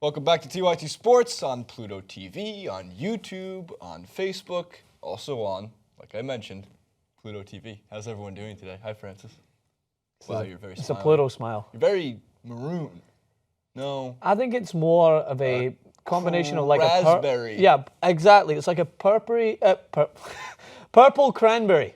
Welcome back to TYT Sports on Pluto TV, on YouTube, on Facebook, also on, like I mentioned, Pluto TV. How's everyone doing today? Hi, Francis. Wow, you're very It's smiling. a Pluto smile. You're very maroon. No. I think it's more of a combination of like raspberry. Yeah, exactly. It's like a purple cranberry.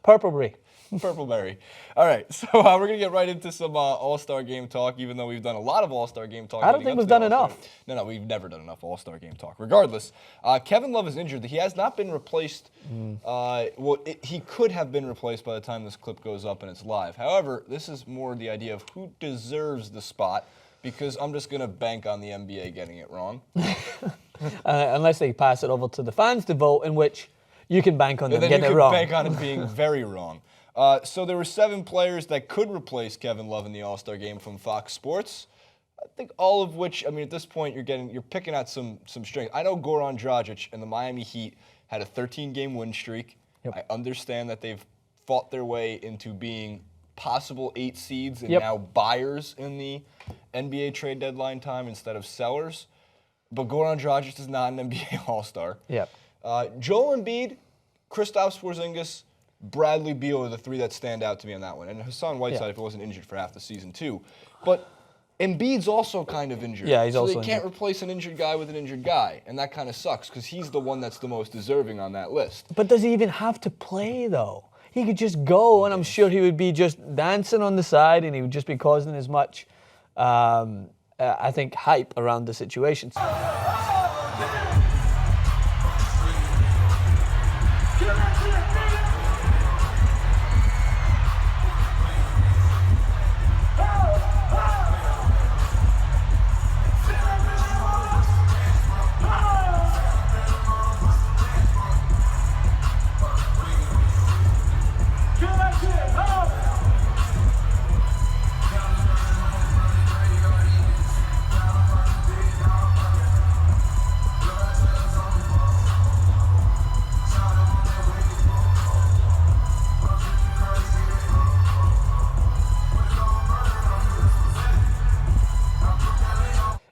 Purpleberry. Purpleberry. All right, so we're going to get right into some All-Star Game talk, even though we've done a lot of All-Star Game talk. I don't think we've done enough. No, we've never done enough All-Star Game talk. Regardless, Kevin Love is injured. He has not been replaced. He could have been replaced by the time this clip goes up and it's live. However, this is more the idea of who deserves the spot, because I'm just going to bank on the NBA getting it wrong. Unless they pass it over to the fans to vote, in which you can bank on them getting it You wrong. can bank on it being very wrong. So there were 7 players that could replace Kevin Love in the All-Star Game from Fox Sports. I think all of which, I mean, at this point, you're picking out some strength. I know Goran Dragic and the Miami Heat had a 13-game win streak. Yep. I understand that they've fought their way into being possible 8 seeds and now buyers in the NBA trade deadline time instead of sellers. But Goran Dragic is not an NBA All-Star. Yep. Joel Embiid, Kristaps Porzingis, Bradley Beal are the 3 that stand out to me on that one. And Hassan Whiteside if he wasn't injured for half the season too. But Embiid's also kind of injured. Yeah, he's so also they can't injured. replace an injured guy with an injured guy. And that kind of sucks because he's the one that's the most deserving on that list. But does he even have to play, though? He could just go, and I'm sure he would be just dancing on the side, and he would just be causing as much, I think, hype around the situation.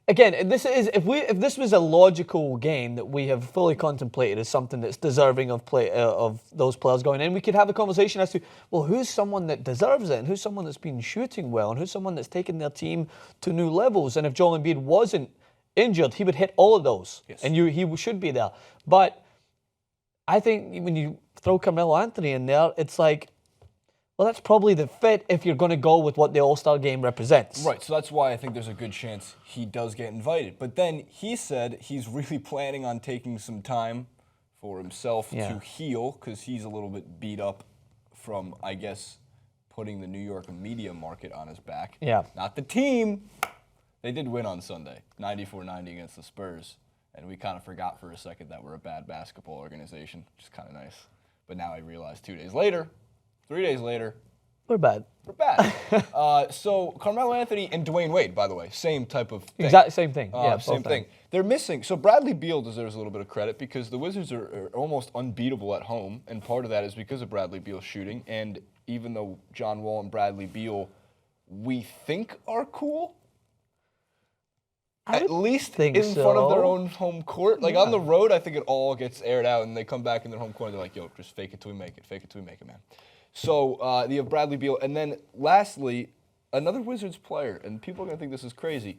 Again, if this was a logical game that we have fully contemplated as something that's deserving of those players going in, we could have a conversation as to, well, who's someone that deserves it, and who's someone that's been shooting well, and who's someone that's taken their team to new levels. And if Joel Embiid wasn't injured, he would hit all of those, and he should be there. But I think when you throw Carmelo Anthony in there, it's like, well, that's probably the fit if you're going to go with what the All-Star Game represents. Right, so that's why I think there's a good chance he does get invited. But then he said he's really planning on taking some time for himself to heal because he's a little bit beat up from, I guess, putting the New York media market on his back. Yeah. Not the team. They did win on Sunday, 94-90 against the Spurs. And we kind of forgot for a second that we're a bad basketball organization, which is kind of nice. But now I realize 3 days later, we're bad. We're bad. So Carmelo Anthony and Dwayne Wade, by the way, same type of thing. Exactly same thing. Same thing. They're missing. So Bradley Beal deserves a little bit of credit because the Wizards are almost unbeatable at home, and part of that is because of Bradley Beal shooting. And even though John Wall and Bradley Beal, we think are cool, at least in front of their own home court. Like on the road, I think it all gets aired out, and they come back in their home court and they're like, yo, just fake it till we make it. Fake it till we make it, man. So you have Bradley Beal. And then lastly, another Wizards player, and people are going to think this is crazy.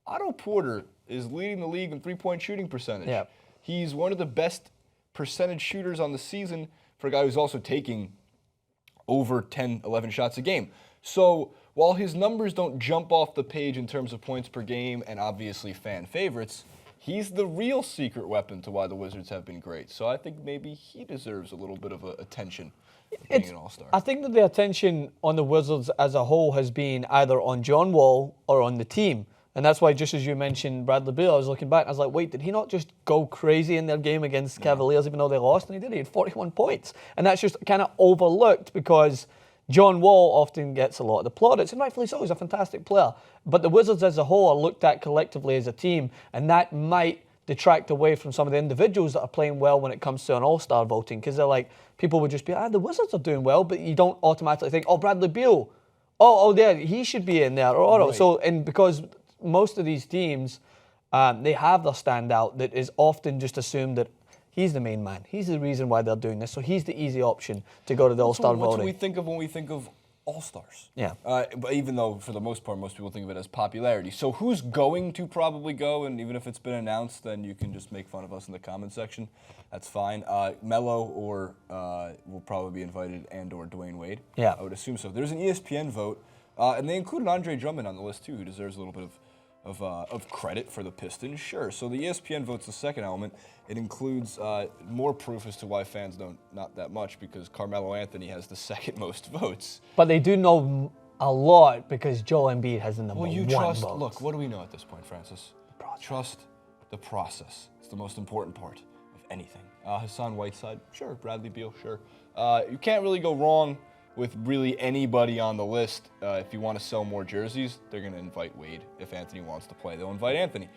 Otto Porter is leading the league in three-point shooting percentage. Yeah. He's one of the best percentage shooters on the season for a guy who's also taking over 10, 11 shots a game. So while his numbers don't jump off the page in terms of points per game and obviously fan favorites, he's the real secret weapon to why the Wizards have been great. So I think maybe he deserves a little bit of attention for being an all-star. I think that the attention on the Wizards as a whole has been either on John Wall or on the team. And that's why, just as you mentioned Bradley Beal, I was looking back and I was like, wait, did he not just go crazy in their game against Cavaliers even though they lost? And he did. He had 41 points. And that's just kind of overlooked because John Wall often gets a lot of the plaudits, and rightfully so. He's a fantastic player. But the Wizards as a whole are looked at collectively as a team, and that might detract away from some of the individuals that are playing well when it comes to an all-star voting, because they're like, people would just be, the Wizards are doing well, but you don't automatically think, Bradley Beal, yeah, he should be in there. Or right. So, and because most of these teams, they have their standout that is often just assumed that he's the main man. He's the reason why they're doing this. So he's the easy option to go to the All-Star voting. That's what we think of when we think of All-Stars. Yeah. But even though, for the most part, most people think of it as popularity. So who's going to probably go? And even if it's been announced, then you can just make fun of us in the comment section. That's fine. Melo or will probably be invited, and or Dwayne Wade. Yeah. I would assume so. There's an ESPN vote, and they included Andre Drummond on the list too, who deserves a little bit of credit for the Pistons. Sure. So the ESPN vote's the second element. It includes more proof as to why fans don't, not that much, because Carmelo Anthony has the second most votes. But they do know a lot because Joel Embiid has the number Well, you one trust. votes. Look, what do we know at this point, Francis? Trust the process. It's the most important part of anything. Hassan Whiteside, sure. Bradley Beal, sure. You can't really go wrong with really anybody on the list. If you want to sell more jerseys, they're going to invite Wade. If Anthony wants to play, they'll invite Anthony.